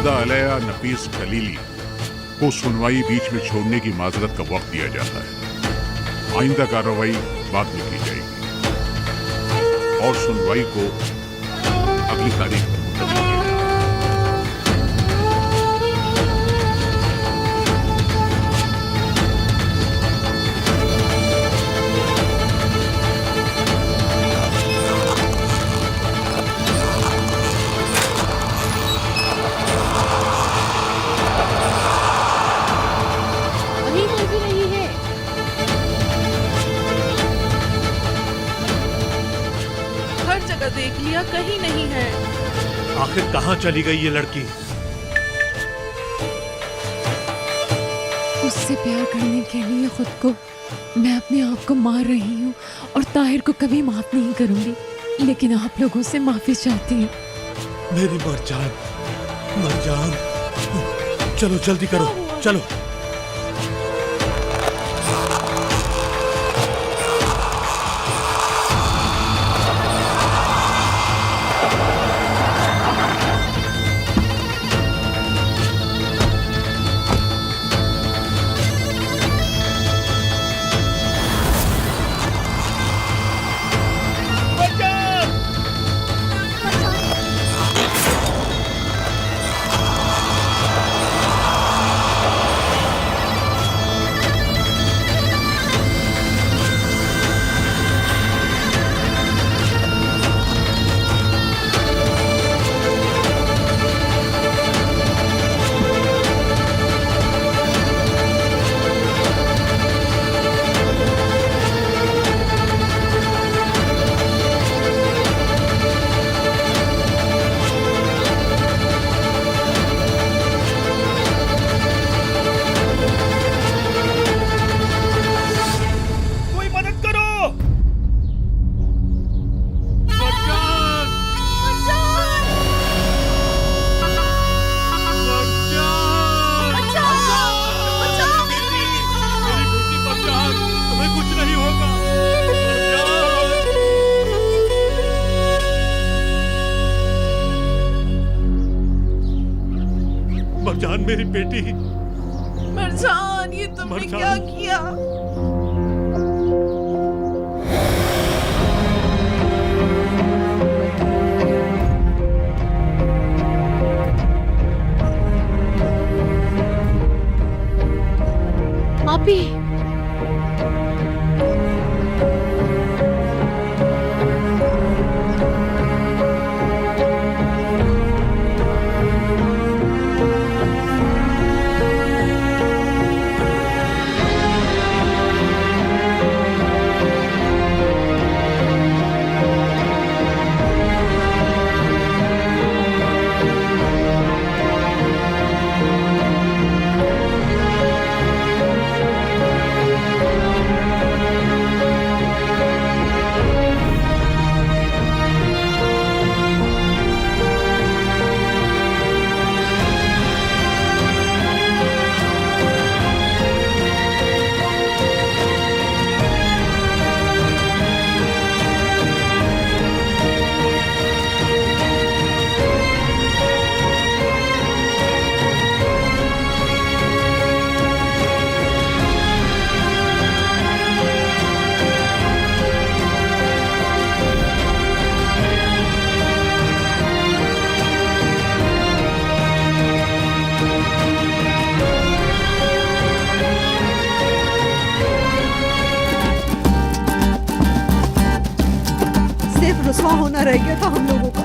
सजदा अलैहा नफीस खलीली को सुनवाई बीच में छोड़ने की माजरत का वक्त दिया जाता है। आइंदा कार्रवाई बाद में की जाएगी और सुनवाई को अगली तारीख पर मुंतकिल किया जाएगा। देख लिया, कहीं नहीं है। आखिर कहाँ चली गई ये लड़की? उससे प्यार करने के लिए खुद को मैं अपने आप को मार रही हूँ और ताहिर को कभी माफ नहीं करूंगी, लेकिन आप लोगों से माफी चाहती हूँ। मेरी मरजान, मरजान, चलो जल्दी करो, चलो। मरजान मेरी बेटी। मरजान, ये तुमने क्या किया? आपी, रुसवा होना रह गया था हम लोगों का।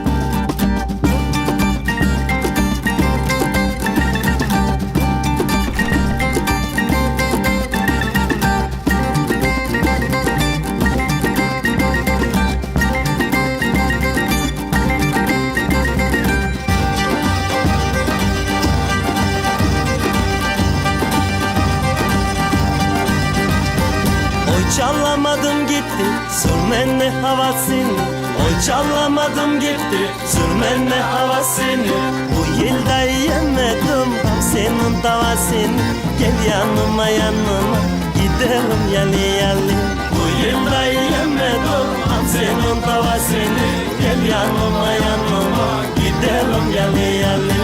Çalamadım gitti sürmenle havasını. Oy çalamadım gitti sürmenle havasını. Bu yılda yemedim senin davasını. Gel yanıma yanıma gidelim yalı yalı. Bu yılda yemedim senin davasını. Gel yanıma yanıma gidelim yalı yalı.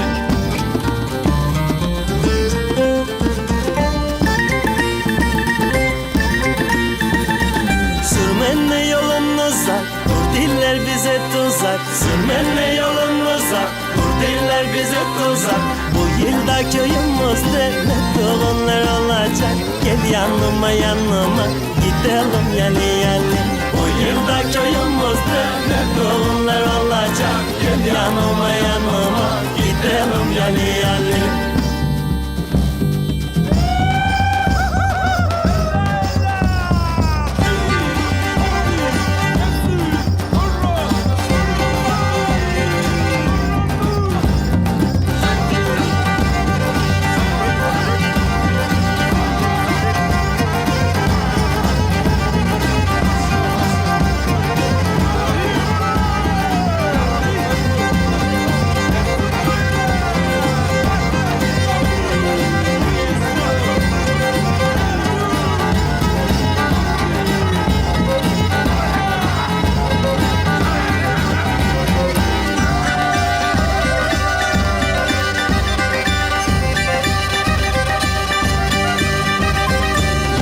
uzak Sürmenle yolun uzak Kurtiller bize tuzak Bu yılda köyümüzde ne torunlar olacak Gel yanıma yanıma gidelim yani yani Bu yılda köyümüzde ne torunlar olacak Gel yanıma yanıma gidelim yani yani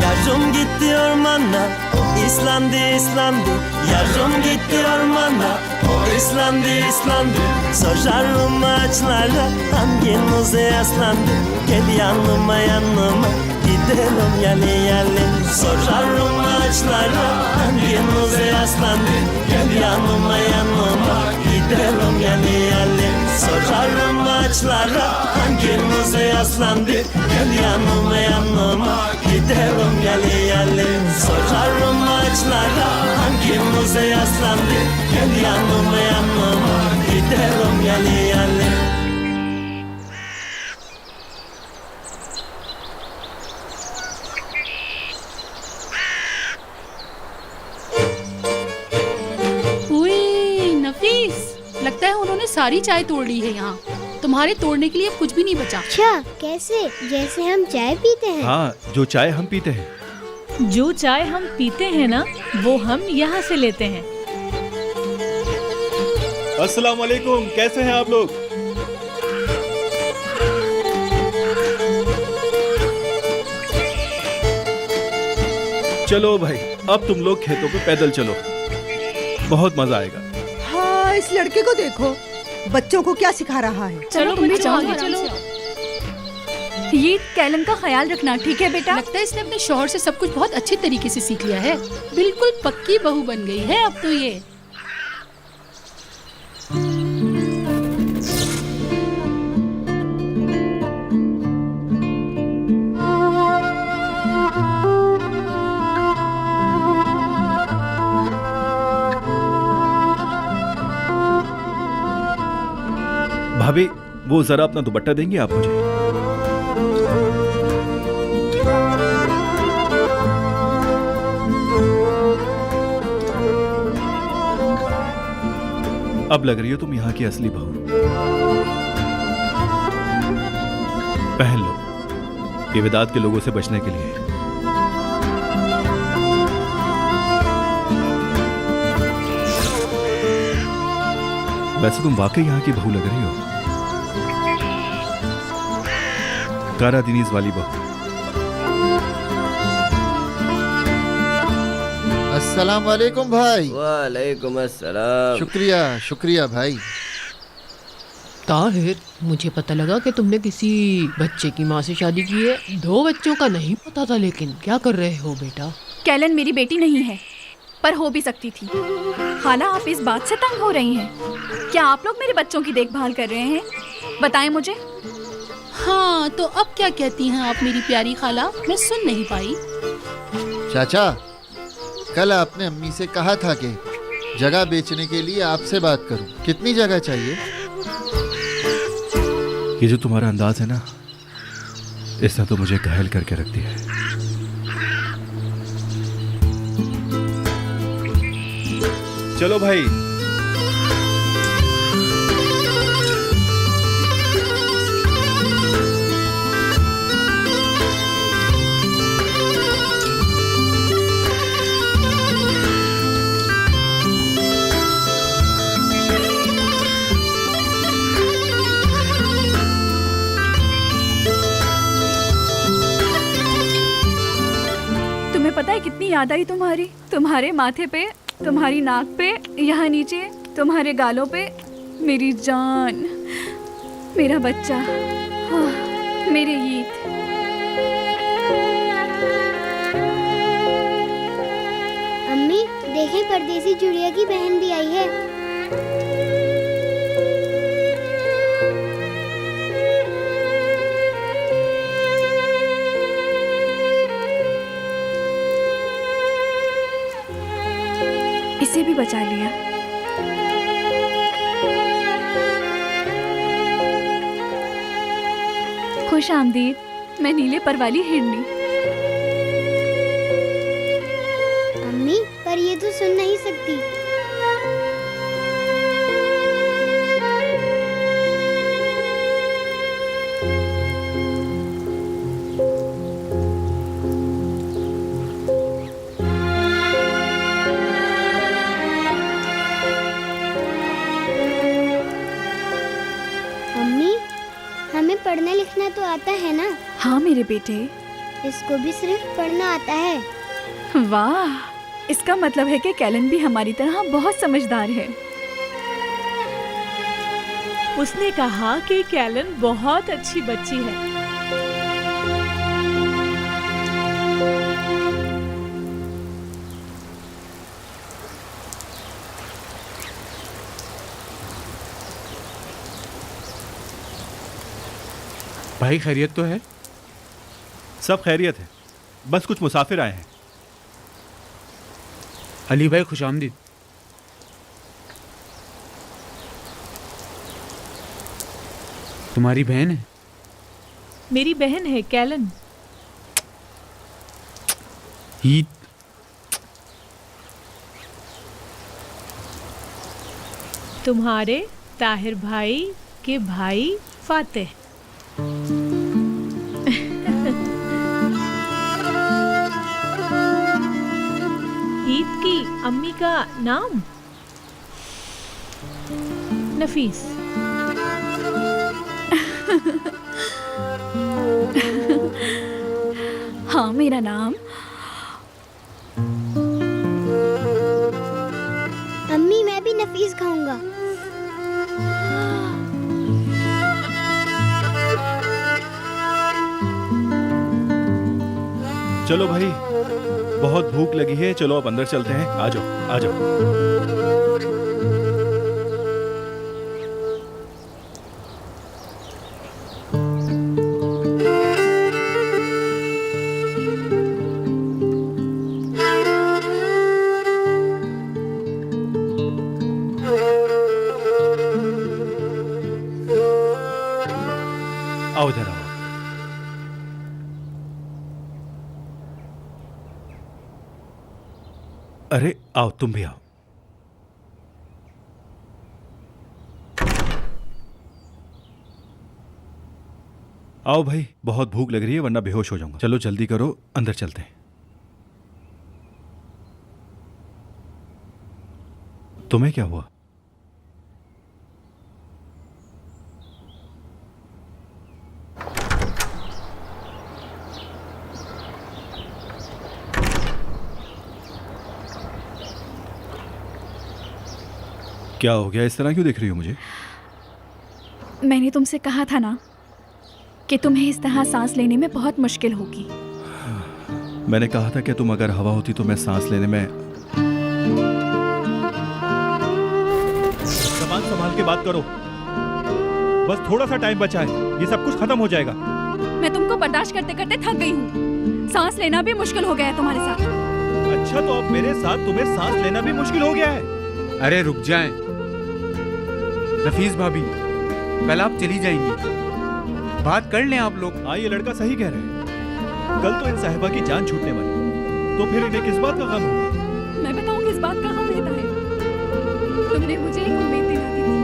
Yarım gitti ormana, o İslandı İslandı Yarım gitti ormana, o İslandı İslandı Sorarım ağaçlara hanginize yaslandı Gel yanıma yanıma gidelim yani yani Sorarım ağaçlara hanginize yaslandı Gel yanıma yanıma gidelim yani yani Sorarım ağaçlara hanginize yaslandı Gel yanıma yanıma gidelim yani yani Sorarım ağaçlara hanginize yaslandı Gel yanıma yanıma gidelim yani yani उई, नफीस लगता है उन्होंने सारी चाय तोड़ ली है यहाँ तुम्हारे तोड़ने के लिए अब कुछ भी नहीं बचा अच्छा कैसे जैसे हम चाय पीते हैं हाँ जो चाय हम पीते हैं जो चाय हम पीते हैं ना वो हम यहाँ से लेते हैं। अस्सलाम वालेकुम, कैसे हैं आप लोग? चलो भाई अब तुम लोग खेतों पे पैदल चलो, बहुत मजा आएगा। हाँ इस लड़के को देखो बच्चों को क्या सिखा रहा है। चलो तुम भी जाओगे चलो ये कैलन का ख्याल रखना, ठीक है बेटा? लगता है इसने अपने शौहर से सब कुछ बहुत अच्छे तरीके से सीख लिया है। बिल्कुल पक्की बहू बन गई है अब तो ये। भाभी वो जरा अपना दुपट्टा देंगे आप मुझे? अब लग रही हो तुम यहाँ की असली बहू। पहन लो, ये विदात के लोगों से बचने के लिए। वैसे तुम वाकई यहाँ की बहू लग रही हो, कारा दिनीज वाली बहू। अस्सलाम वालेकुम भाई। वालेकुम अस्सलाम। शुक्रिया शुक्रिया भाई। ताहिर, मुझे पता लगा कि तुमने किसी बच्चे की माँ से शादी की है। 2 बच्चों का नहीं पता था, लेकिन क्या कर रहे हो बेटा? कैलन मेरी बेटी नहीं है, पर हो भी सकती थी। खाला आप इस बात से तंग हो रही हैं? क्या आप लोग मेरे बच्चों की देखभाल कर रहे हैं? बताएं मुझे। हाँ तो अब क्या कहती हैं आप मेरी प्यारी खाला? मैं सुन नहीं पाई। चाचा, कल आपने अम्मी से कहा था कि जगह बेचने के लिए आपसे बात करूं। कितनी जगह चाहिए? ये जो तुम्हारा अंदाज है ना, इसने तो मुझे घायल करके रख दिया है। चलो भाई। तुम्हें पता है कितनी याद आई तुम्हारी? तुम्हारे माथे पे, तुम्हारी नाक पे, यहाँ नीचे तुम्हारे गालों पे मेरी जान, मेरा बच्चा, मेरे ईद। अम्मी देखें, परदेसी चुड़िया की बहन भी आई है। इसे भी बचा लिया। खुश आमदीद, मैं नीले पर वाली हिरनी। अम्मी पर ये तो सुन नहीं सकती। अम्मी हमें पढ़ना लिखना तो आता है ना? हाँ मेरे बेटे। इसको भी सिर्फ पढ़ना आता है। वाह, इसका मतलब है कि कैलन भी हमारी तरह बहुत समझदार है। उसने कहा कि कैलन बहुत अच्छी बच्ची है। भाई खैरियत तो है? सब खैरियत है, बस कुछ मुसाफिर आए हैं। अली भाई खुशामदीद। तुम्हारी बहन है? मेरी बहन है कैलन। ईद। तुम्हारे ताहिर भाई के भाई फातेह। ईद की अम्मी का नाम नफीस। हाँ मेरा नाम। अम्मी मैं भी नफीस खाऊंगा। चलो भाई, बहुत भूख लगी है, चलो अब अंदर चलते हैं। आ जाओ आ जाओ। आओ इधर आओ। अरे आओ, तुम भी आओ। आओ भाई, बहुत भूख लग रही है वरना बेहोश हो जाऊंगा। चलो जल्दी करो, अंदर चलते हैं। तुम्हें क्या हुआ? क्या हो गया? इस तरह क्यों देख रही हो मुझे? मैंने तुमसे कहा था ना कि तुम्हें इस तरह सांस लेने में बहुत मुश्किल होगी। मैंने कहा था कि तुम अगर हवा होती तो मैं सांस लेने में। सामान संभाल के बात करो, बस थोड़ा सा टाइम बचा है, ये सब कुछ खत्म हो जाएगा। मैं तुमको बर्दाश्त करते करते थक गई हूँ। सांस लेना भी मुश्किल हो गया है तुम्हारे साथ। अच्छा तो अब मेरे साथ तुम्हें सांस लेना भी मुश्किल हो गया है? अरे रुक जाएं। नफीस भाभी, कल आप चली जाएंगी, बात कर लें आप लोग। हाँ ये लड़का सही कह रहे हैं, कल तो इन साहिबा की जान छूटने वाली, तो फिर इन्हें किस बात का गम होगा? मैं बताऊं किस बात का गम रहता है? तुमने मुझे एक उम्मीद दिला दी थी,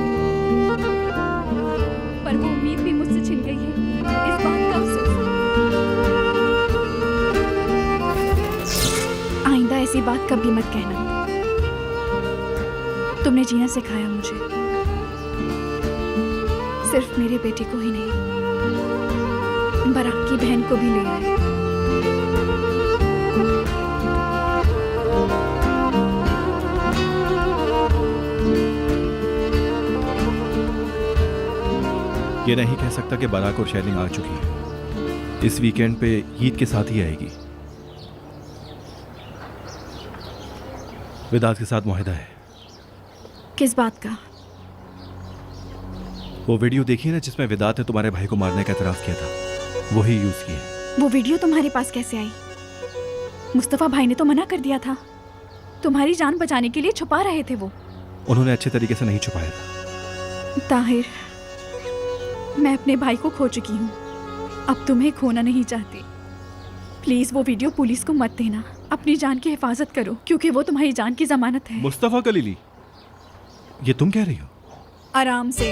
पर वो उम्मीद भी मुझसे छिन गई है। इस बात का अफसोस। आइंदा ऐसी बात कभी मत कहना। तुमने जीना सिखाया मुझे, सिर्फ मेरे बेटे को ही नहीं, बराक की बहन को भी ले आए। ये नहीं कह सकता कि बाराक और शैलिंग आ चुकी है। इस वीकेंड पे ईद के साथ ही आएगी। वेदांत के साथ मुआहदा है। किस बात का? वो वीडियो देखी ना जिसमें वेदांत ने तुम्हारे भाई को मारने का एतराफ किया था, वही यूज किया है। वो वीडियो तुम्हारे पास कैसे आई? मुस्तफा भाई ने तो मना कर दिया था। तुम्हारी जान बचाने के लिए छुपा रहे थे वो। उन्होंने अच्छे तरीके से नहीं छुपाया था। ताहिर, मैं अपने भाई को खो चुकी हूँ, अब तुम्हें खोना नहीं चाहती। प्लीज वो वीडियो पुलिस को मत देना। अपनी जान की हिफाजत करो, क्योंकि वो तुम्हारी जान की जमानत है। मुस्तफा कलीली, ये तुम कह रही हो? आराम से,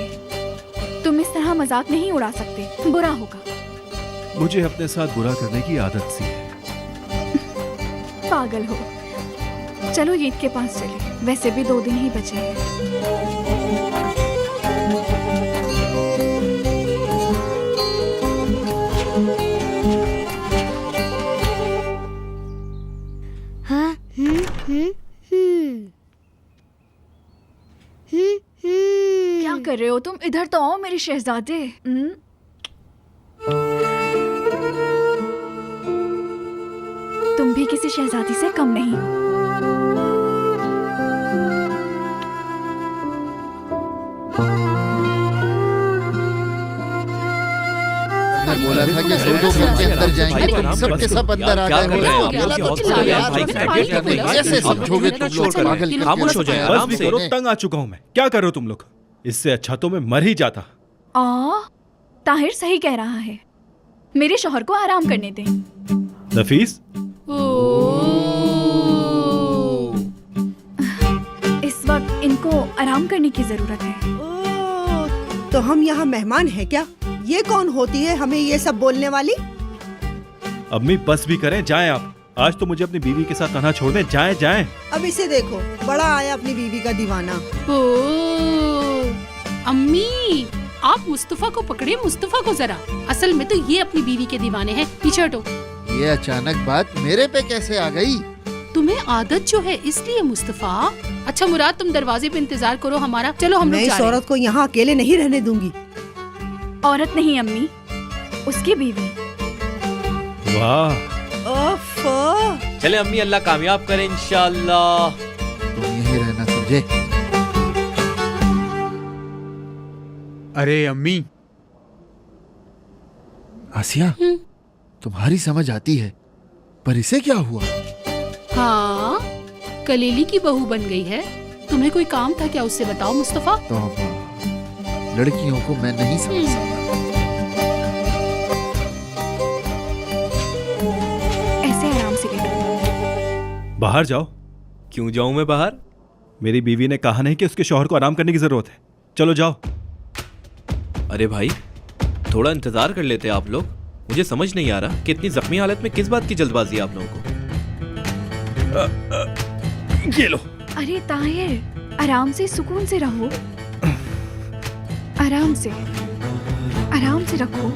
तुम इस तरह मजाक नहीं उड़ा सकते, बुरा होगा। मुझे अपने साथ बुरा करने की आदत सी है। पागल हो। चलो ईद के पास चले, वैसे भी 2 दिन ही बचे हैं। हाँ, क्या कर रहे हो तुम? इधर तो आओ मेरे शहजादे। तुम भी किसी शहजादी से कम नहीं हो। मैं बोला था कि 2 घर के अंदर जाएंगे, तुम सब के सब अंदर आ गए हो। कैसे समझोगे तुम लोग? पागल खामोश हो जाए। बस भी करो, तंग आ चुका हूं मैं। क्या कर रहे हो तुम लोग? इससे अच्छा तो मैं मर ही जाता। ताहिर सही कह रहा है, मेरे शौहर को आराम करने दे। नफीस, इस वक्त इनको आराम करने की जरूरत है। तो हम यहाँ मेहमान हैं क्या? ये कौन होती है हमें ये सब बोलने वाली? अम्मी बस भी करें, जाएं आप। आज तो मुझे अपनी बीवी के साथ तन्हा छोड़ दें। जाएं जाएं। अब इसे देखो, बड़ा आया अपनी बीवी का दीवाना। अम्मी, आप मुस्तफा को पकड़े, मुस्तफा को जरा। असल में तो ये अपनी बीवी के दीवाने हैं। पीछे हटो। ये अचानक बात मेरे पे कैसे आ गई? तुम्हें आदत जो है इसलिए मुस्तफा। अच्छा मुराद, तुम दरवाजे पे इंतजार करो हमारा। चलो हम लोग मैं जा इस रहे हैं। औरत को यहाँ अकेले नहीं रहने दूंगी। औरत नहीं अम्मी, उसकी बीवी। वाह। चले अम्मी, अल्लाह कामयाब करे इंशाअल्लाह। तुम यहीं रहना समझे? अरे अम्मी। आसिया, तुम्हारी समझ आती है, पर इसे क्या हुआ? हाँ, कलीली की बहू बन गई है। तुम्हें कोई काम था क्या? उससे बताओ मुस्तफा। तौबा, लड़कियों को मैं नहीं समझ सकता। ऐसे आराम से लेटो। बाहर जाओ। क्यों जाऊं मैं बाहर? मेरी बीवी ने कहा नहीं कि उसके शौहर को आराम करने की जरूरत है। चलो जाओ। अरे भाई, थोड़ा इंतजार कर लेते आप लोग। मुझे समझ नहीं आ रहा कि इतनी जख्मी हालत में किस बात की जल्दबाजी है आप लोगों को। ये लो। अरे ताहिर, आराम से, सुकून से रहो। आराम से, आराम से रखो।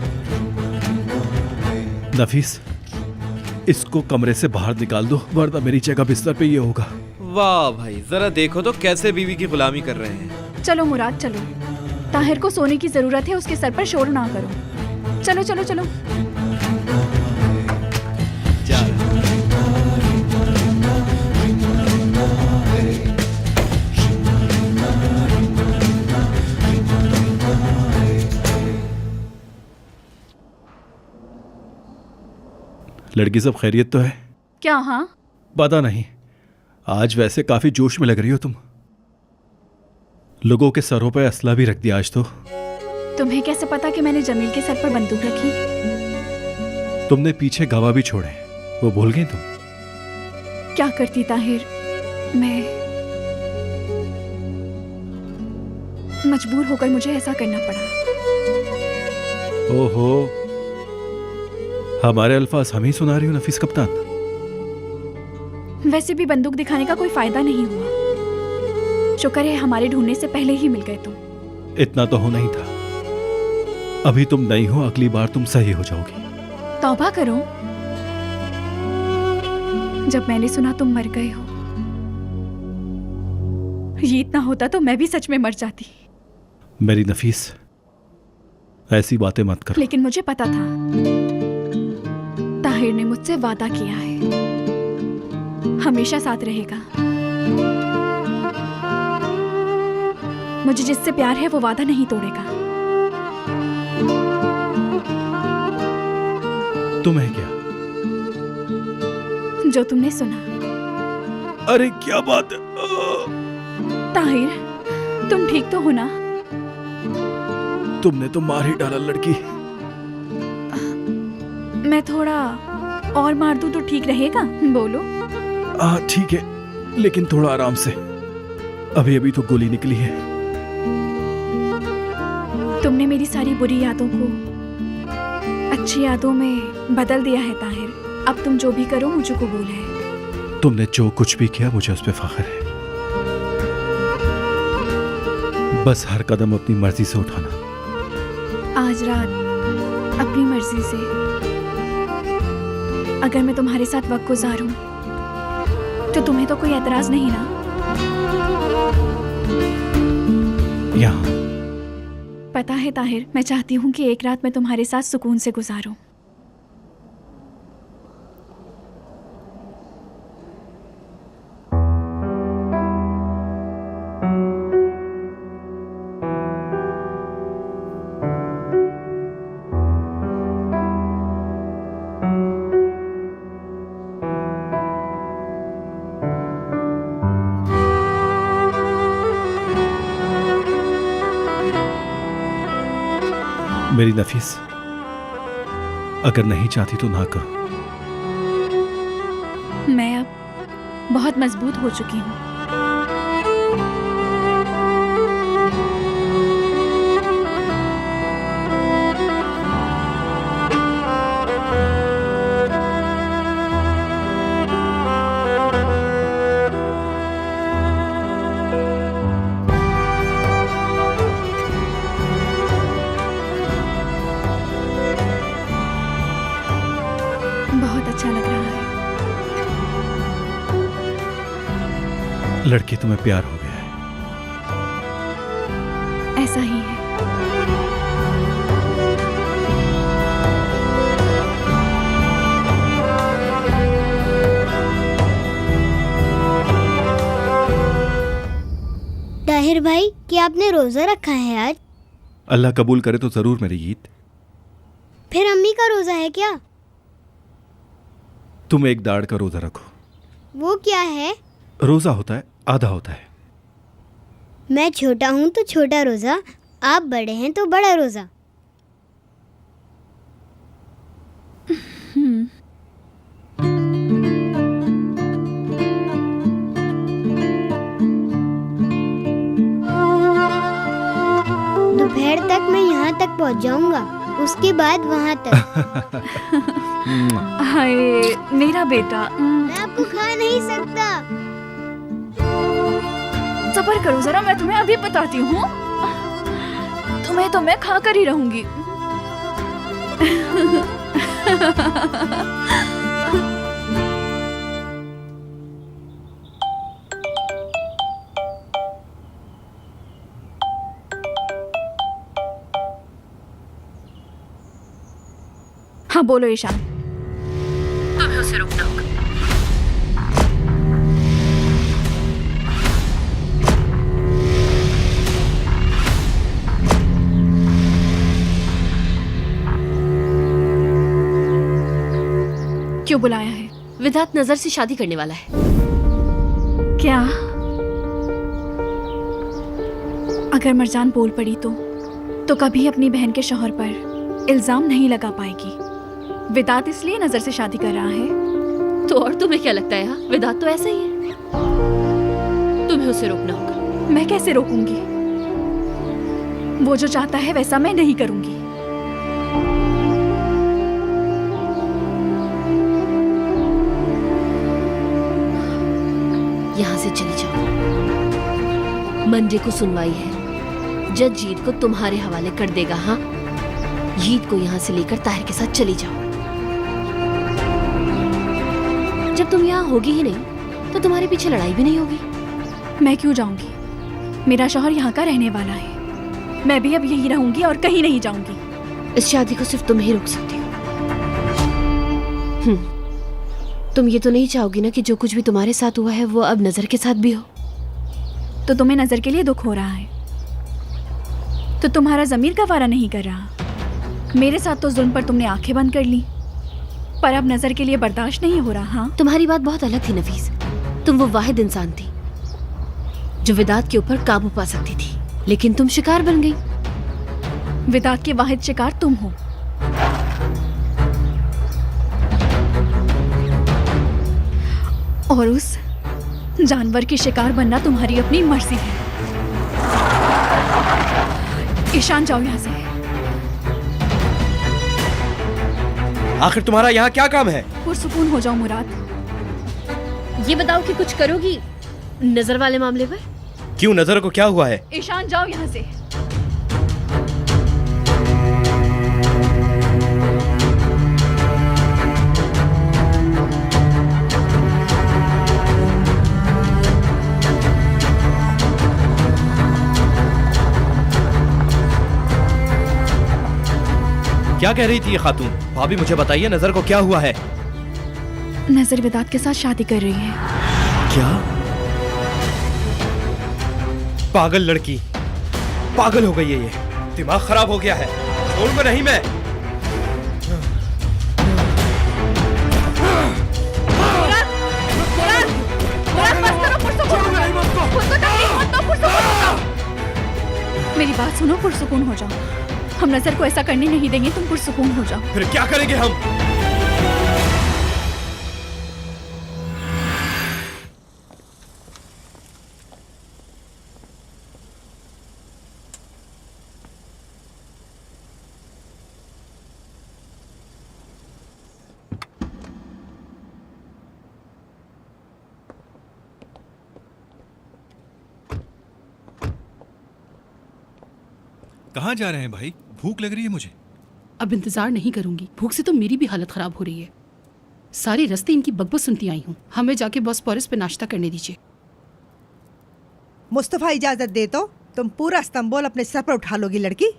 नफीस, इसको कमरे से बाहर निकाल दो, वरना मेरी जगह बिस्तर पे ये होगा। वाह भाई, जरा देखो तो कैसे बीवी की गुलामी कर रहे हैं। चलो मुराद, चलो। ताहिर को सोने की जरूरत है, उसके सर पर शोर ना करो। चलो चलो चलो। लड़की सब खैरियत तो है? क्या? हाँ, पता नहीं, आज वैसे काफी जोश में लग रही हो तुम। लोगों के सरों पे असला भी रख दिया आज तो। तुम्हें कैसे पता कि मैंने जमील के सर पर बंदूक रखी? तुमने पीछे गवाह भी छोड़े, वो भूल गई तुम? क्या करती ताहिर, मैं मजबूर होकर मुझे ऐसा करना पड़ा। ओहो, हमारे अल्फाज हम ही सुना रही हो नफीस कप्तान। वैसे भी बंदूक दिखाने का कोई फायदा नहीं हुआ। शुक्र है हमारे ढूंढने से पहले ही मिल गए तुम। इतना तो होना ही था। अभी तुम नहीं हो, अगली बार तुम सही हो जाओगी। तौबा करो। जब मैंने सुना तुम मर गए हो, ये इतना होता तो मैं भी सच में मर जाती। मेरी नफीस, ऐसी बातें मत करो। लेकिन मुझे पता था, ताहिर ने मुझसे वादा किया है, हमेशा साथ रहेगा। मुझे जिससे प्यार है वो वादा नहीं तोड़ेगा। तुम्हें क्या? जो तुमने सुना। अरे क्या बात है? ताहिर, तुम ठीक तो हो ना? तुमने तो मार ही डाला लड़की। मैं थोड़ा और मार दूं तो ठीक रहेगा? बोलो। ठीक है, लेकिन थोड़ा आराम से। अभी अभी तो गोली निकली है। तुमने मेरी सारी बुरी यादों को अच्छी यादों में बदल दिया है ताहिर। अब तुम जो भी करो मुझे कबूल है। तुमने जो कुछ भी किया मुझे उस पे फख्र है। बस हर कदम अपनी मर्जी से उठाना। आज रात अपनी मर्जी से अगर मैं तुम्हारे साथ वक्त गुजारूं तो तुम्हें तो कोई एतराज नहीं ना? यहाँ पता है ताहिर, मैं चाहती हूँ कि एक रात मैं तुम्हारे साथ सुकून से गुजारूं। मेरी नफीस, अगर नहीं चाहती तो ना करो। मैं अब बहुत मजबूत हो चुकी हूँ। बहुत अच्छा लग रहा है। लड़की, तुम्हें प्यार हो गया है? ऐसा ही है। ताहिर भाई, क्या आपने रोजा रखा है आज? अल्लाह कबूल करे तो जरूर मेरी ईद। फिर अम्मी का रोजा है क्या? तुम एक दाढ़ का रोजा रखो। वो क्या है? रोजा होता है, आधा होता है। मैं छोटा हूँ तो छोटा रोजा, आप बड़े हैं तो बड़ा रोजा। दोपहर तक मैं यहाँ तक पहुँच जाऊंगा, उसके बाद वहाँ तक। हाय मेरा बेटा, मैं आपको खा नहीं सकता। सब्र करो जरा, मैं तुम्हें अभी बताती हूँ। तुम्हें तो मैं खा कर ही रहूंगी। हाँ बोलो ईशान। तुम्हें उसे रोकना होगा। क्यों बुलाया है? विधात नजर से शादी करने वाला है। क्या? अगर मरजान बोल पड़ी तो कभी अपनी बहन के शौहर पर इल्जाम नहीं लगा पाएगी। विदात इसलिए नजर से शादी कर रहा है। तो और तुम्हें क्या लगता है? हाँ, विधात तो ऐसा ही है। तुम्हें उसे रोकना होगा। मैं कैसे रोकूंगी? वो जो चाहता है वैसा मैं नहीं करूंगी। यहाँ से चली जाओ। मंडे को सुनवाई है, जज जीत को तुम्हारे हवाले कर देगा। हाँ, जीत को यहाँ से लेकर ताहिर के साथ चली जाओ। जब तुम यहाँ होगी ही नहीं तो तुम्हारे पीछे लड़ाई भी नहीं होगी। मैं क्यों जाऊंगी? मेरा शौहर यहाँ का रहने वाला है। मैं भी अब यही रहूंगी और कहीं नहीं जाऊंगी। इस शादी को सिर्फ तुम ही रोक सकती हो। तुम ये तो नहीं चाहोगी ना कि जो कुछ भी तुम्हारे साथ हुआ है वो अब नजर के साथ भी हो? तो तुम्हें नजर के लिए दुख हो रहा है, तो तुम्हारा जमीर गवारा नहीं कर रहा। मेरे साथ तो जुल्म पर तुमने आंखें बंद कर ली, पर अब नजर के लिए बर्दाश्त नहीं हो रहा। हाँ, तुम्हारी बात बहुत अलग थी नफीस। तुम वो वाहिद इंसान थी जो विदात के ऊपर काबू पा सकती थी, लेकिन तुम शिकार बन गई। विदात के वाहिद शिकार तुम हो। और उस जानवर की शिकार बनना तुम्हारी अपनी मर्जी है। ईशान, जाओ यहाँ से। आखिर तुम्हारा यहाँ क्या काम है? पुरसुकून हो जाओ मुराद। ये बताओ कि कुछ करोगी नजर वाले मामले पर? क्यों, नजर को क्या हुआ है? ईशान, जाओ यहाँ से। क्या कह रही थी ये खातून? भाभी मुझे बताइए, नजर को क्या हुआ है? नजर विदात के साथ शादी कर रही है। क्या? पागल लड़की, पागल हो गई है ये। दिमाग खराब हो गया है। छोड़ूंगा नहीं मैं। मेरी बात सुनो, पुरसुकून हो जाओ। हम नजर को ऐसा करने नहीं देंगे, तुम पुरसुकून हो जाओ। फिर क्या करेंगे हम? कहाँ जा रहे हैं भाई? भूख लग रही है मुझे। अब इंतजार नहीं करूंगी, भूख से तो मेरी भी हालत खराब हो रही है। सारे रास्ते इनकी बकबक सुनती आई हूँ। हमें जाके बॉस्फोरस पे नाश्ता करने दीजिए। मुस्तफा इजाजत दे तो तुम पूरा इस्तांबुल अपने सर पर उठा लोगी लड़की।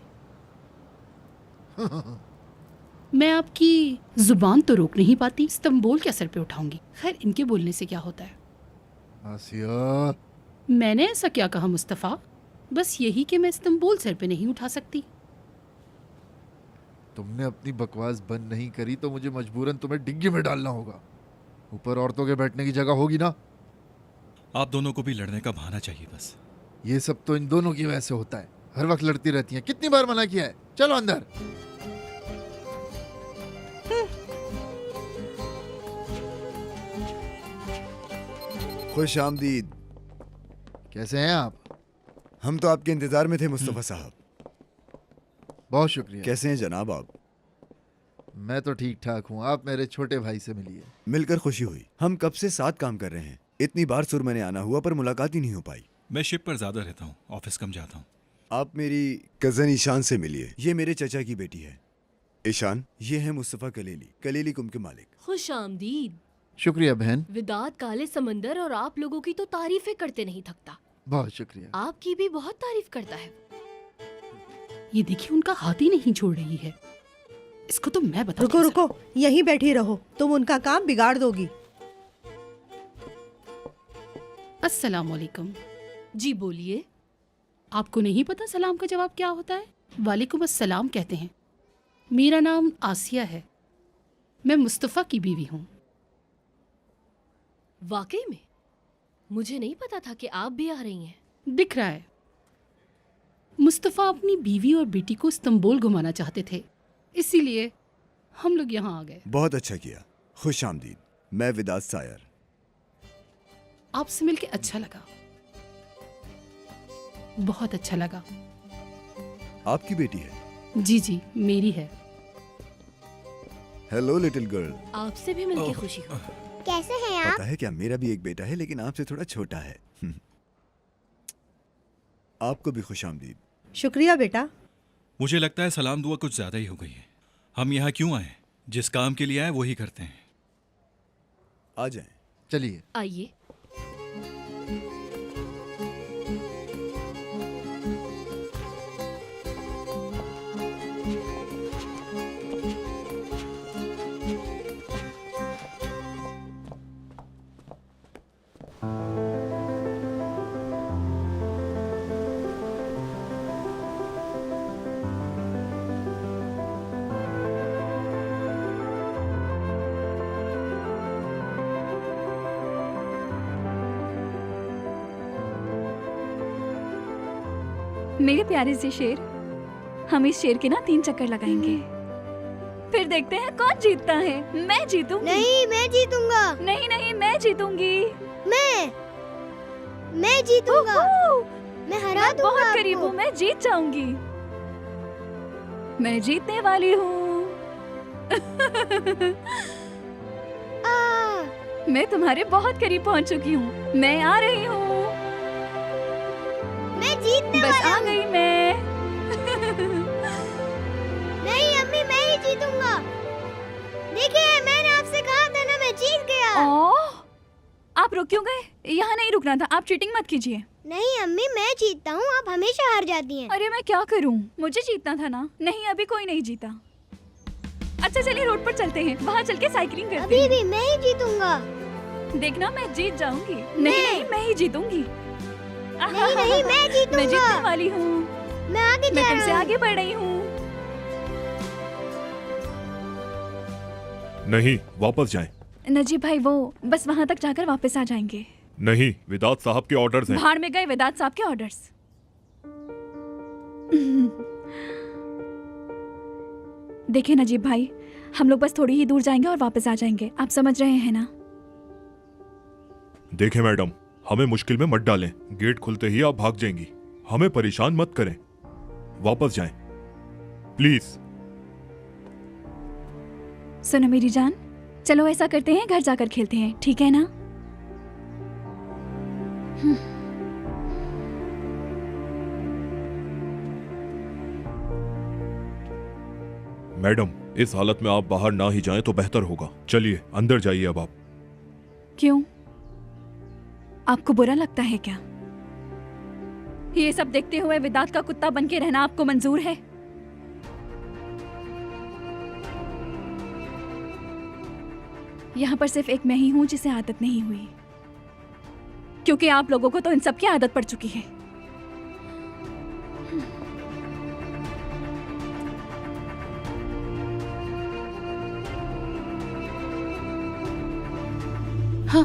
मैं आपकी जुबान तो रोक नहीं पाती, इस्तांबुल क्या सर पे उठाऊंगी। खैर, इनके बोलने से क्या होता है। आसिया, मैंने ऐसा क्या कहा मुस्तफ़ा? बस यही कि मैं इस्तांबुल सर पे नहीं उठा सकती। तुमने अपनी बकवास बंद नहीं करी तो मुझे मजबूरन तुम्हें डिग्गी में डालना होगा। ऊपर औरतों के बैठने की जगह होगी ना। आप दोनों को भी लड़ने का बहाना चाहिए बस। ये सब तो इन दोनों की वजह से होता है। हर वक्त लड़ती रहती हैं। कितनी बार मना किया है? चलो अंदर। खुश आमदीद। कैसे हैं आप? हम तो आपके इंतजार में थे मुस्तफ़ा साहब। बहुत शुक्रिया। कैसे हैं जनाब आप? मैं तो ठीक ठाक हूँ। आप मेरे छोटे भाई से मिलिए। मिलकर खुशी हुई। हम कब से साथ काम कर रहे हैं। इतनी बार सुरमे ने आना हुआ पर मुलाकात ही नहीं हो पाई। मैं शिप पर ज्यादा रहता हूँ, ऑफिस कम जाता हूँ। आप मेरी कजन ईशान से मिलिए। ये मेरे चचा की बेटी है। ईशान, ये है मुस्तफ़ा कलेली, कलेली कुम के मालिक। खुश आमदीद। शुक्रिया बहन। विदात काले समंदर और आप लोगों की तो तारीफें करते नहीं थकता। बहुत शुक्रिया। आपकी भी बहुत तारीफ करता है। ये देखिए, उनका हाथ ही नहीं छोड़ रही है। इसको तो मैं बता। रुको रुको, यहीं बैठी रहो, तुम उनका काम बिगाड़ दोगी। अस्सलाम वालेकुम। जी बोलिए। आपको नहीं पता सलाम का जवाब क्या होता है? वालेकुम अस्सलाम कहते हैं। मेरा नाम आसिया है। मैं मुस्तफ़ा की बीवी हूँ। वाकई में मुझे नहीं पता था कि आप भी आ रही हैं। दिख रहा है। मुस्तफ़ा अपनी बीवी और बेटी को इस्तांबुल घुमाना चाहते थे, इसीलिए हम लोग यहाँ आ गए। बहुत अच्छा किया। खुश आमदीद। मैं विदात सायर। आपसे मिलके अच्छा लगा, बहुत अच्छा लगा। आपकी बेटी है? जी जी, मेरी है। Hello little girl. आपसे भी मिलके खुशी हुई। कैसे हैं आप? पता है क्या, मेरा भी एक बेटा है लेकिन आपसे थोड़ा छोटा है। आपको भी खुश आमदीद। शुक्रिया बेटा। मुझे लगता है सलाम दुआ कुछ ज्यादा ही हो गई है। हम यहाँ क्यों आए? जिस काम के लिए आए वही करते हैं। आ जाएं। चलिए आइए। मेरे प्यारे से शेर, हम इस शेर के ना 3 चक्कर लगाएंगे, फिर देखते हैं कौन जीतता है। मैं जीतूंगी। नहीं, मैं जीतूंगा। नहीं नहीं, मैं जीतूंगी। मैं जीतूंगा। मैं हरा दूंगा। बहुत करीब हूँ, मैं जीत जाऊंगी। मैं जीतने वाली हूँ। मैं तुम्हारे बहुत करीब पहुँच चुकी हूँ। मैं आ रही हूँ। मैं जीतने बस वाला आ गई मैं। नहीं अम्मी, मैं ही जीतूंगा। देखिए, मैंने आपसे कहा था ना, मैं जीत गया। आप रुक क्यों गए? यहाँ नहीं रुकना था। आप चीटिंग मत कीजिए। नहीं अम्मी, मैं जीतता हूँ, आप हमेशा हार जाती हैं। अरे मैं क्या करूँ, मुझे जीतना था ना। नहीं, अभी कोई नहीं जीता। अच्छा चलिए रोड पर चलते हैं, वहाँ चल के साइकिलिंग करते अभी हैं। भी मैं ही जीतूंगा। देखना मैं जीत जाऊंगी। नहीं नहीं, मैं ही जीतूंगी। नहीं नहीं, मैं जीतूंगा। मैं जीतने वाली हूँ। मैं आगे मैं तुमसे आगे बढ़ रही हूँ। नहीं, वापस जाएं। नजीब भाई, वो बस वहाँ तक जाकर वापस आ जाएंगे। नहीं, विदात साहब के ऑर्डर्स हैं। भाड़ में गए वेदांत साहब के ऑर्डर्स। देखिए नजीब भाई, हम लोग बस थोड़ी ही दूर जाएंगे और वापस आ जाएंगे। आप समझ रहे हैं ना? देखें मैडम, हमें मुश्किल में मत डालें। गेट खुलते ही आप भाग जाएंगी। हमें परेशान मत करें। वापस जाएं, प्लीज। सुनो मेरी जान, चलो ऐसा करते हैं, घर जाकर खेलते हैं, ठीक है ना? मैडम, इस हालत में आप बाहर ना ही जाएं तो बेहतर होगा। चलिए अंदर जाइए अब आप। क्यों, आपको बुरा लगता है क्या? ये सब देखते हुए विदात का कुत्ता बनके रहना आपको मंजूर है? यहाँ पर सिर्फ एक मैं ही हूं जिसे आदत नहीं हुई, क्योंकि आप लोगों को तो इन सब की आदत पड़ चुकी है। हाँ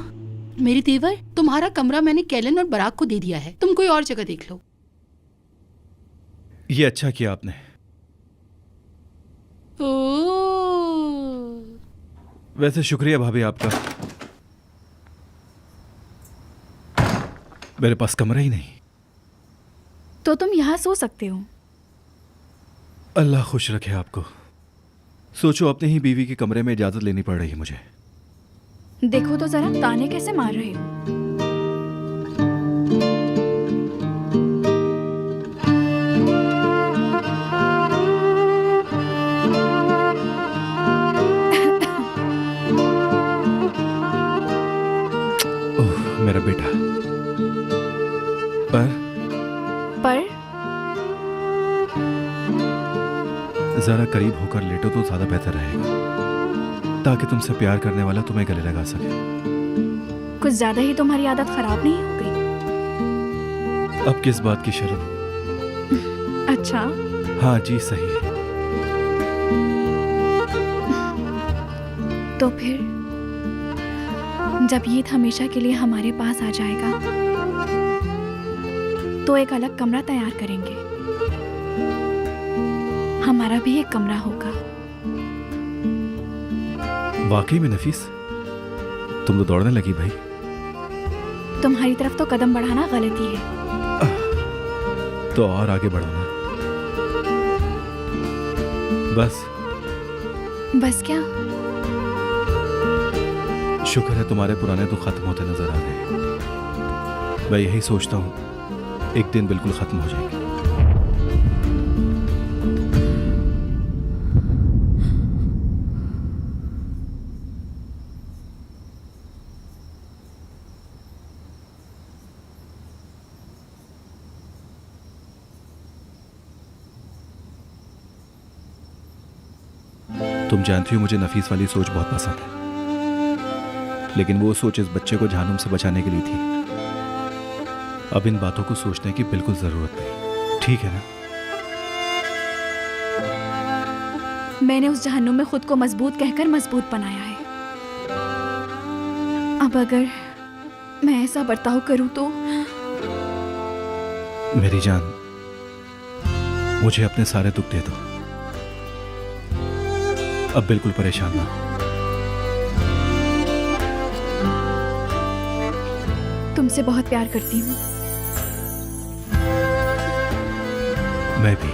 मेरी देवर, तुम्हारा कमरा मैंने कैलन और बराक को दे दिया है, तुम कोई और जगह देख लो। ये अच्छा किया आपने। वैसे शुक्रिया भाभी आपका। मेरे पास कमरा ही नहीं। तो तुम यहाँ सो सकते हो। अल्लाह खुश रखे आपको। सोचो, अपने ही बीवी के कमरे में इजाजत लेनी पड़ रही है मुझे। देखो तो जरा, ताने कैसे मार रहे हो। ओह मेरा बेटा। पर जरा करीब होकर लेटो तो ज्यादा बेहतर रहेगा, ताकि तुमसे प्यार करने वाला तुम्हें गले लगा सके। कुछ ज्यादा ही तुम्हारी आदत खराब नहीं हो गई? अब किस बात की शर्म? अच्छा, हाँ जी सही है। तो फिर जब ईद हमेशा के लिए हमारे पास आ जाएगा तो एक अलग कमरा तैयार करेंगे। हमारा भी एक कमरा होगा। वाकई में नफीस, तुम तो दौड़ने लगी भाई। तुम्हारी तरफ तो कदम बढ़ाना गलती है। तो और आगे बढ़ो ना। बस क्या? शुक्र है तुम्हारे पुराने तो खत्म होते नजर आ रहे हैं। मैं यही सोचता हूँ एक दिन बिल्कुल खत्म हो जाएंगे। तुम जानती हो मुझे नफीस वाली सोच बहुत पसंद है, लेकिन वो सोच इस बच्चे को जहन्नुम से बचाने के लिए थी। अब इन बातों को सोचने की बिल्कुल जरूरत नहीं, ठीक है ना? मैंने उस जहन्नुम में खुद को मजबूत कहकर मजबूत बनाया है। अब अगर मैं ऐसा बर्ताव करूं तो? मेरी जान, मुझे अपने सारे दुख दे दो, अब बिल्कुल परेशान ना हो। तुमसे बहुत प्यार करती हूँ। मैं भी।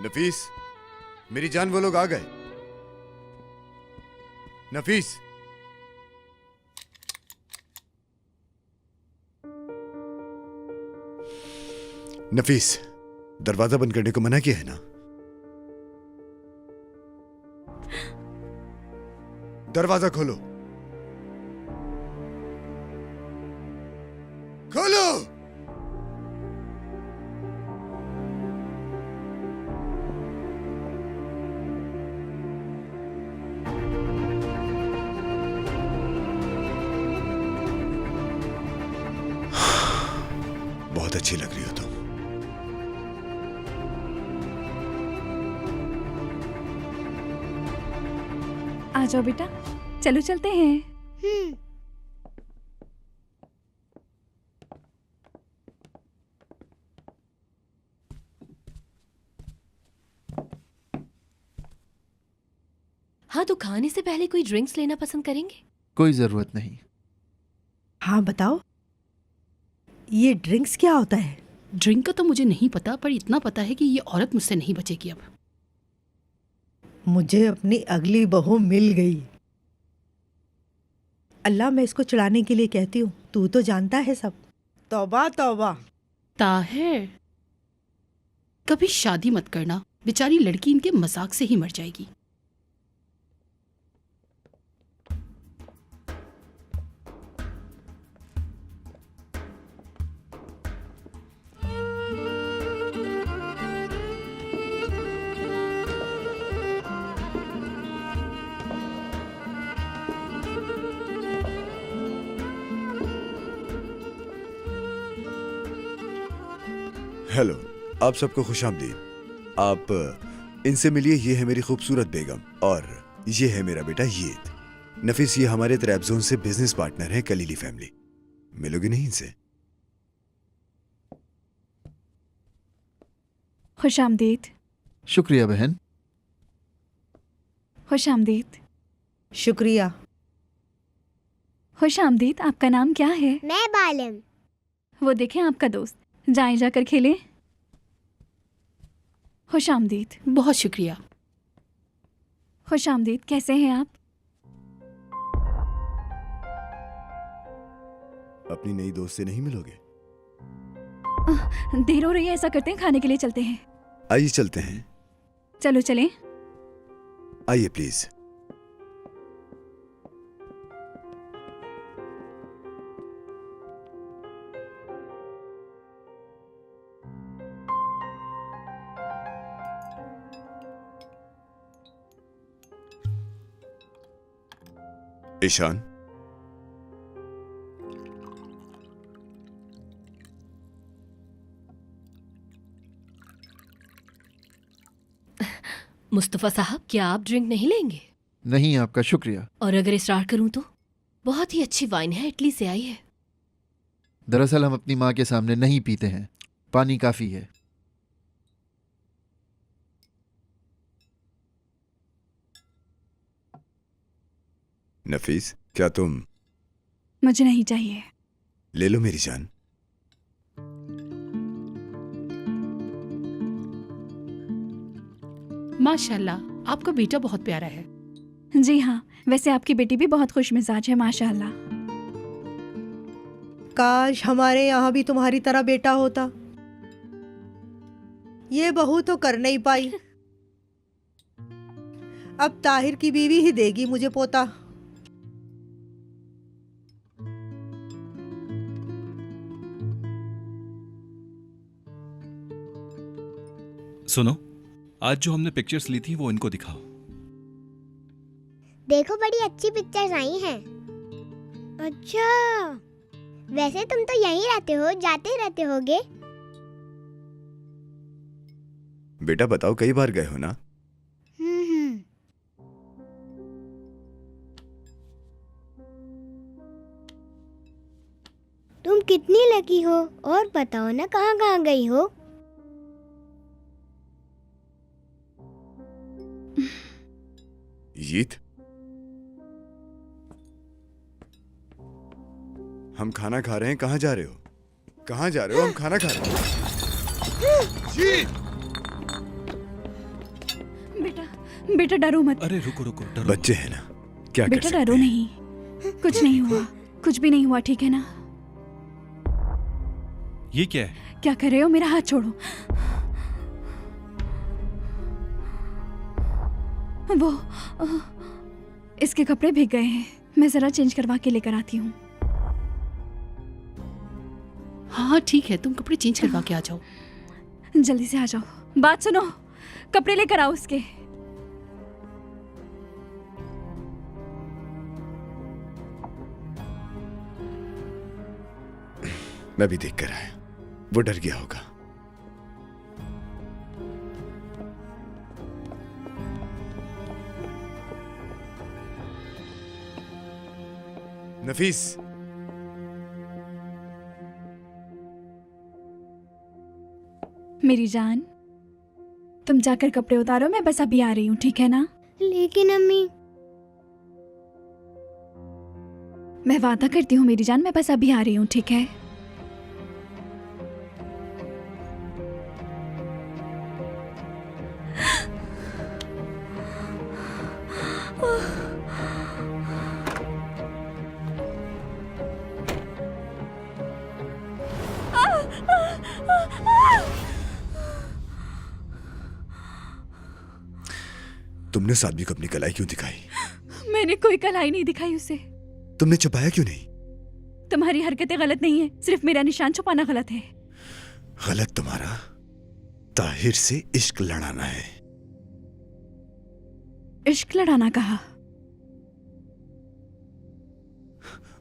नफीस, मेरी जान, वो लोग आ गए। नफीस, नफीस, दरवाजा बंद करने को मना किया है ना? दरवाजा खोलो, खोलो। बहुत अच्छी लग रही हो तुम। आ जाओ बेटा, चलो चलते हैं। हाँ, तो खाने से पहले कोई ड्रिंक्स लेना पसंद करेंगे? कोई जरूरत नहीं। हाँ बताओ, ये ड्रिंक्स क्या होता है? ड्रिंक का तो मुझे नहीं पता, पर इतना पता है कि ये औरत मुझसे नहीं बचेगी अब। मुझे अपनी अगली बहू मिल गई। अल्लाह, मैं इसको चढ़ाने के लिए कहती हूँ, तू तो जानता है सब। तौबा तौबा। ताहिर, कभी शादी मत करना, बेचारी लड़की इनके मजाक से ही मर जाएगी। हेलो, आप सबको खुशामदीद। आप इनसे मिलिए, ये है मेरी खूबसूरत बेगम और ये है मेरा बेटा यीद। नफीस, ये हमारे ट्रैप जोन से बिजनेस पार्टनर हैं, कलीली फैमिली। मिलोगे नहीं इनसे? खुशामदीद। शुक्रिया बहन। खुशामदीद। शुक्रिया। खुशामदीद। आपका नाम क्या है? मैं बालम। वो देखें आपका दोस्त, जाएं जाकर खेलें। खुशामदीद। बहुत शुक्रिया। खुशामदीद। कैसे हैं आप? अपनी नई दोस्त से नहीं मिलोगे? देर हो रही है, ऐसा करते हैं खाने के लिए चलते हैं। आइए चलते हैं। चलो चलें। आइए प्लीज। ईशान, मुस्तफा साहब, क्या आप ड्रिंक नहीं लेंगे? नहीं, आपका शुक्रिया। और अगर इसरार करूं तो? बहुत ही अच्छी वाइन है, इटली से आई है। दरअसल हम अपनी माँ के सामने नहीं पीते हैं, पानी काफी है। नफीस, क्या तुम? मुझे नहीं चाहिए। ले लो मेरी जान। माशाल्लाह, आपका बेटा बहुत प्यारा है। जी हाँ, वैसे आपकी बेटी भी बहुत खुश मिजाज है, माशाल्लाह। काश हमारे यहाँ भी तुम्हारी तरह बेटा होता। ये बहू तो कर नहीं पाई, अब ताहिर की बीवी ही देगी मुझे पोता। सुनो, आज जो हमने पिक्चर्स ली थी वो इनको दिखाओ। देखो बड़ी अच्छी पिक्चर्स आई हैं। अच्छा, वैसे तुम तो यहीं रहते हो, जाते रहते होगे। बेटा बताओ, कई बार गए हो ना? तुम कितनी लकी हो, और बताओ ना कहाँ कहाँ गई हो? जीत, हम खाना खा रहे हैं, कहाँ जा रहे हो? कहाँ जा रहे हो? हम खाना खा रहे हैं। जीत! बेटा डरो मत। अरे रुको रुको, डरो। बच्चे हैं ना, क्या कर बेटा सकते डरो हैं? नहीं, कुछ नहीं हुआ, कुछ भी नहीं हुआ, ठीक है ना? ये क्या है? क्या कर रहे हो? मेरा हाथ छोड़ो। वो इसके कपड़े भीग गए हैं, मैं जरा चेंज करवा के लेकर आती हूँ। हाँ ठीक है, तुम कपड़े चेंज करवा के आ जाओ। जल्दी से आ जाओ। बात सुनो, कपड़े लेकर आओ उसके। मैं भी देख कर आया, वो डर गया होगा। नफीस, मेरी जान, तुम जाकर कपड़े उतारो, मैं बस अभी आ रही हूँ, ठीक है ना? लेकिन अम्मी। मैं वादा करती हूँ मेरी जान, मैं बस अभी आ रही हूँ, ठीक है? तुमने साध्वी को अपनी कलाई क्यों दिखाई? मैंने कोई कलाई नहीं दिखाई उसे। तुमने छुपाया क्यों नहीं? तुम्हारी हरकतें गलत नहीं है, सिर्फ मेरा निशान छुपाना गलत है। गलत तुम्हारा ताहिर से इश्क लड़ाना है। इश्क लड़ाना कहा?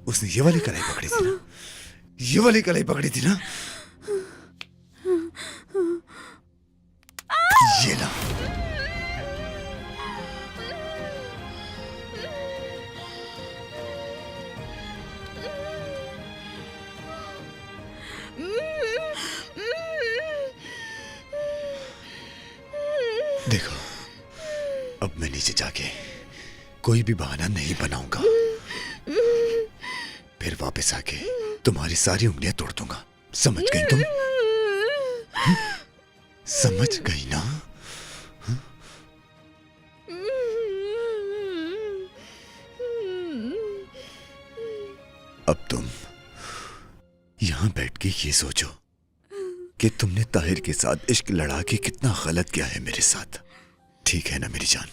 उसने ये वाली कलाई पकड़ी थी ना, ये वाली कलाई पकड़ी थी ना, ये ना। देखो, अब मैं नीचे जाके कोई भी बहाना नहीं बनाऊंगा, फिर वापस आके तुम्हारी सारी उंगलियां तोड़ दूंगा। समझ गई तुम? समझ गई ना? अब तुम यहां बैठ के ये सोचो कि तुमने ताहिर के साथ इश्क लड़ा के कितना गलत किया है मेरे साथ। ठीक है ना मेरी जान?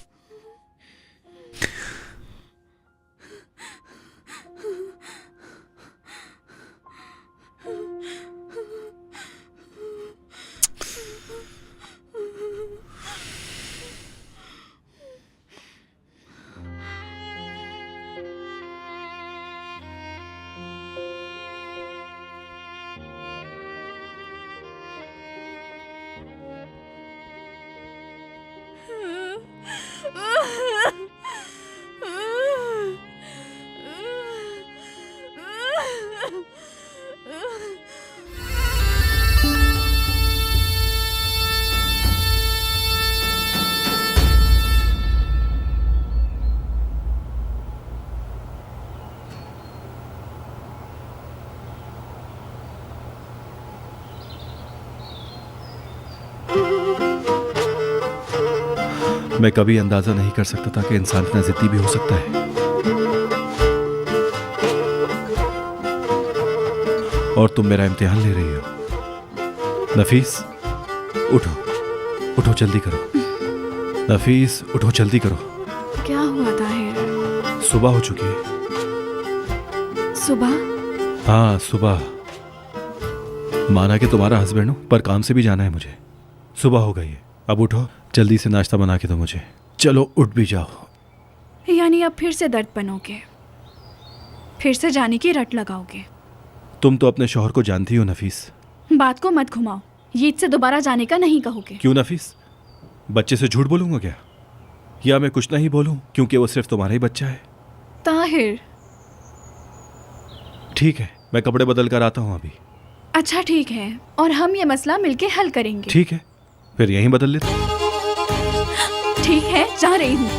मैं कभी अंदाजा नहीं कर सकता था कि इंसान इतना जिद्दी भी हो सकता है। और तुम मेरा इम्तिहान ले रही हो। नफीस, उठो, उठो जल्दी करो। नफीस, उठो जल्दी करो। क्या हुआ ताहिर? सुबह हो चुकी है। सुबह? हाँ सुबह। माना कि तुम्हारा हस्बैंड हूं, पर काम से भी जाना है मुझे। सुबह हो गई है, अब उठो, जल्दी से नाश्ता बना के दो मुझे। चलो उठ भी जाओ। यानी अब फिर से दर्द बनोगे, फिर से जाने की रट लगाओगे। तुम तो अपने शौहर को जानती हो नफीस। बात को मत घुमाओ, ईद से दोबारा जाने का नहीं कहोगे। क्यों नफीस, बच्चे से झूठ बोलूंगा क्या? या मैं कुछ नहीं बोलूं क्योंकि वो सिर्फ तुम्हारा ही बच्चा है? ताहिर, ठीक है, मैं कपड़े बदल कर आता हूँ अभी। अच्छा ठीक है, और हम ये मसला मिलके हल करेंगे। ठीक है, फिर यहीं बदल लेते। ठीक है, जा रही हूँ।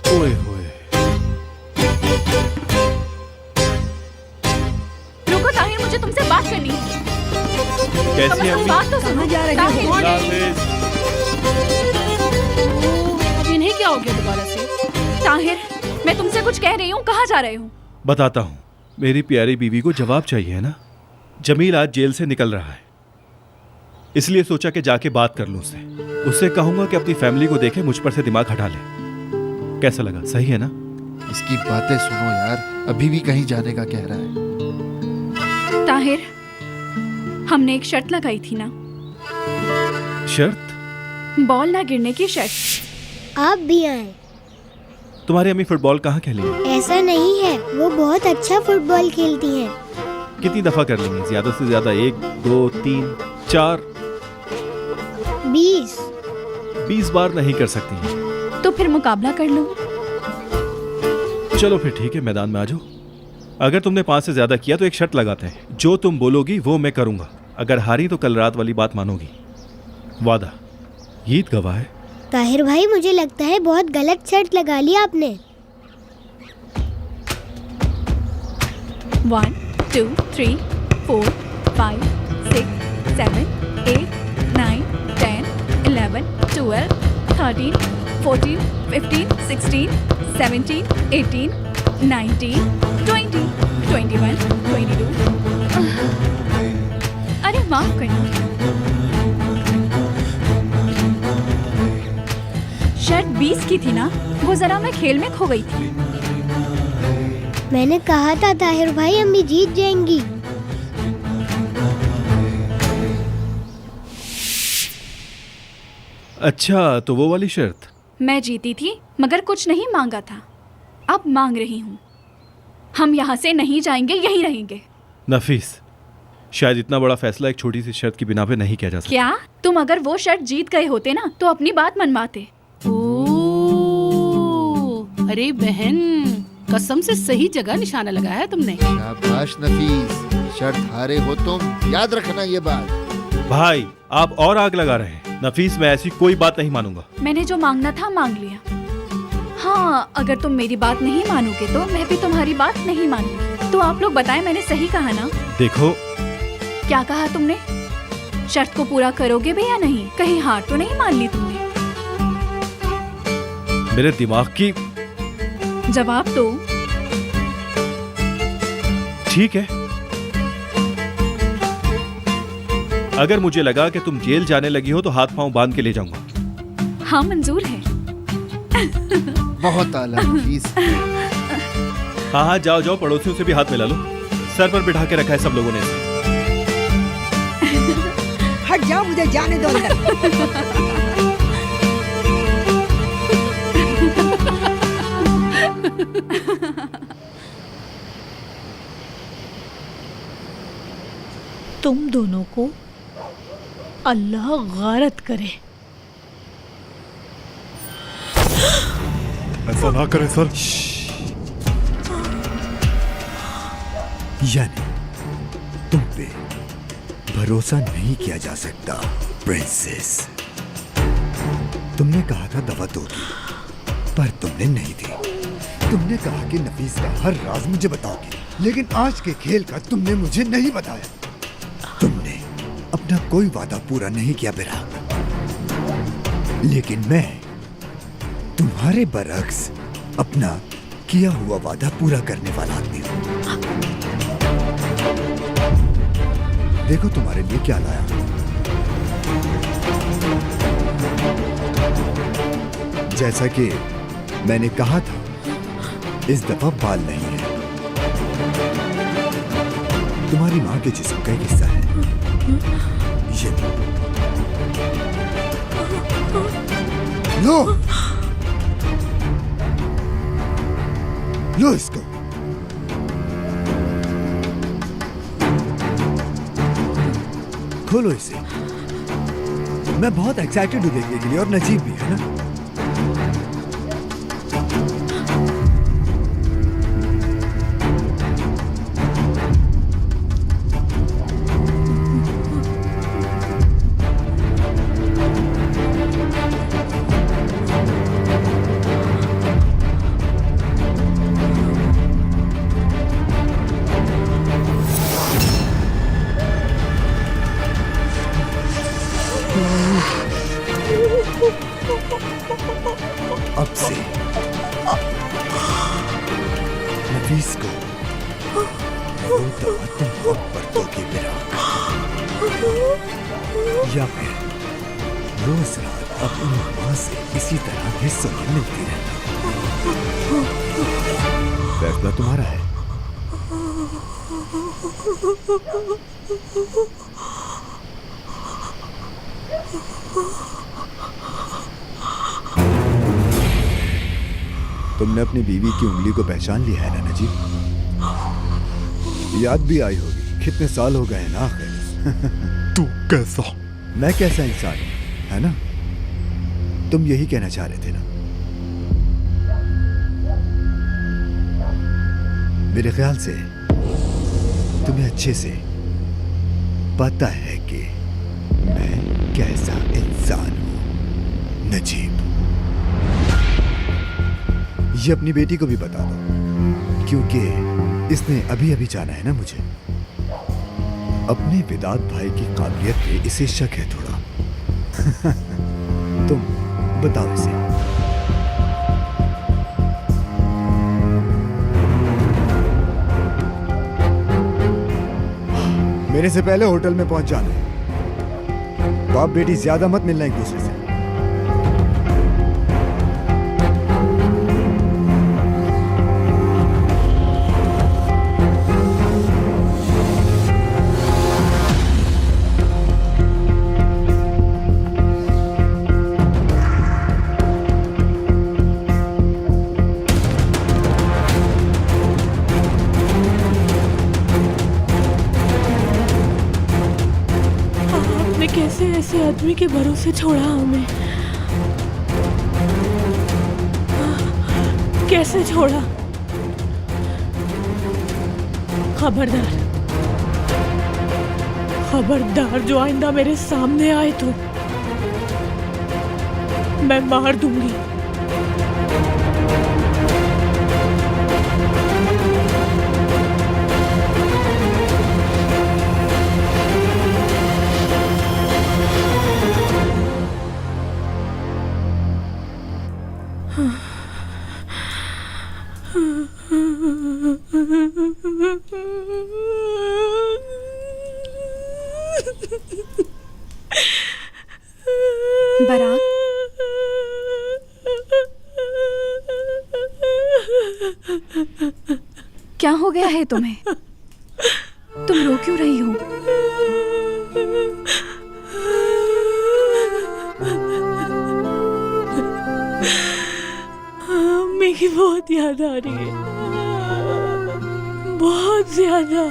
ओए होए, रुको ताहिर, मुझे तुमसे बात करनी है। कैसी अम्मी? बात तो सुनो। जा रही हो? अब इन्हें क्या हो गया दोबारा से? ताहिर, मैं तुमसे कुछ कह रही हूँ, कहाँ जा रहे हो? बताता हूँ। मेरी प्यारी बीवी को जवाब चाहिए है ना। जमील आज जेल से निकल रहा है, इसलिए सोचा कि जाके बात कर लूँ उससे। उससे कहूंगा कि अपनी फैमिली को देखे, मुझ पर से दिमाग हटा ले। कैसा लगा? सही है ना? इसकी बातें सुनो यार, अभी भी कहीं जाने का कह रहा है। ताहिर, हमने एक शर्त लगाई थी ना। शर्त? बॉल ना गिरने की शर्त। आप भी आए। तुम्हारी अम्मी फुटबॉल कहाँ खेलेंगी? ऐसा नहीं है, वो बहुत अच्छा फुटबॉल खेलती हैं। कितनी दफा कर लेंगी? ज्यादा से ज्यादा 1, 2, 3, 4, 20 बार नहीं कर सकती। तो फिर मुकाबला कर लो। चलो फिर ठीक है, मैदान में आ जाओ। अगर तुमने 5 से ज्यादा किया तो एक शर्त लगाते हैं, जो तुम बोलोगी वो मैं करूंगा। अगर हारी तो कल रात वाली बात मानोगी। वादा? ईद गवाह है। ताहिर भाई, मुझे लगता है बहुत गलत शर्त लगा ली आपने। 1, 2, 3, 4, 5, 6, 7, 8, 9, 10, 11, 12, 13, 14, 15, 16, 17, 18, 19, 20, 21, 22। अरे माफ करना, शर्त 20 की थी ना, वो जरा मैं खेल में खो गई थी। मैंने कहा था ताहिर भाई, अम्मी जीत जाएंगी। अच्छा, तो वो वाली शर्त? मैं जीती थी मगर कुछ नहीं मांगा था, अब मांग रही हूँ। हम यहाँ से नहीं जाएंगे, यहीं रहेंगे। नफीस, शायद इतना बड़ा फैसला एक छोटी सी शर्त की बिना पे नहीं किया जा सकता। क्या तुम अगर वो शर्त जीत गए होते ना तो अपनी बात मनवाते। ओह, अरे बहन, कसम से सही जगह निशाना लगाया है तुमने। शाबाश नफीस, शर्त हारे हो तुम, याद रखना ये बात। भाई, आप और आग लगा रहे हैं। नफीस, मैं ऐसी कोई बात नहीं मानूंगा। मैंने जो मांगना था मांग लिया। हाँ, अगर तुम मेरी बात नहीं मानोगे तो मैं भी तुम्हारी बात नहीं मानूंगी। तो आप लोग बताएं, मैंने सही कहा ना? देखो। क्या कहा तुमने? शर्त को पूरा करोगे भी या नहीं? कहीं हार तो नहीं मान ली तुमने? मेरे दिमाग की। जवाब दो। ठीक है, अगर मुझे लगा कि तुम जेल जाने लगी हो तो हाथ पांव बांध के ले जाऊंगा। हाँ, मंजूर है। बहुत आला नफीस। हाँ हाँ, जाओ जाओ, पड़ोसियों से भी हाथ मिला लो। सर पर बिठा के रखा है सब लोगों ने। हट जाओ, मुझे जाने दो अंदर। तुम दोनों को अल्लाह गारत करे। ऐसा ना करें सर। यानी तुम पे भरोसा नहीं किया जा सकता प्रिंसेस। तुमने कहा था दवा दोगी, पर तुमने नहीं दी। तुमने कहा कि नफीस का हर राज मुझे बताओगी, लेकिन आज के खेल का तुमने मुझे नहीं बताया। तुमने अपना कोई वादा पूरा नहीं किया बेरा, लेकिन मैं तुम्हारे बरक्स अपना किया हुआ वादा पूरा करने वाला आदमी हूं। देखो तुम्हारे लिए क्या लाया। जैसा कि मैंने कहा था इस दफा बाल नहीं है। तुम्हारी माँ के जिस्म का एक हिस्सा है ये। लो लो इसको। खोलो इसे। मैं बहुत एक्साइटेड हूँ देखने के लिए, और नजीब भी है ना। अब से नफीस को वो दवा तुम खुद बरतोगे मेरा, या फिर रोज रात अपनी माँ से इसी तरह हिस्सों में मिलती रहना। फैसला तुम्हारा है। तुमने अपनी बीवी की उंगली को पहचान लिया है ना नजीब? याद भी आई होगी कितने साल हो गए हैं ना आखिर। तू कैसा? मैं कैसा इंसान हूं, है ना? तुम यही कहना चाह रहे थे ना? मेरे ख्याल से तुम्हें अच्छे से पता है कि मैं कैसा इंसान हूं नजीब। ये अपनी बेटी को भी बता दो, क्योंकि इसने अभी अभी जाना है ना मुझे। अपने विदात भाई की काबिलियत पे इसे शक है थोड़ा। तुम बताओ इसे। मेरे से पहले होटल में पहुंच जाना। बाप बेटी ज्यादा मत मिलना एक दूसरे से। कैसे ऐसे आदमी के भरोसे छोड़ा हमें? कैसे छोड़ा? खबरदार, खबरदार, जो आइंदा मेरे सामने आए तो मैं मार दूंगी। बराक, क्या हो गया है तुम्हें? तुम रो क्यों रही हो? अम्मी की बहुत याद आ रही है, बहुत ज्यादा।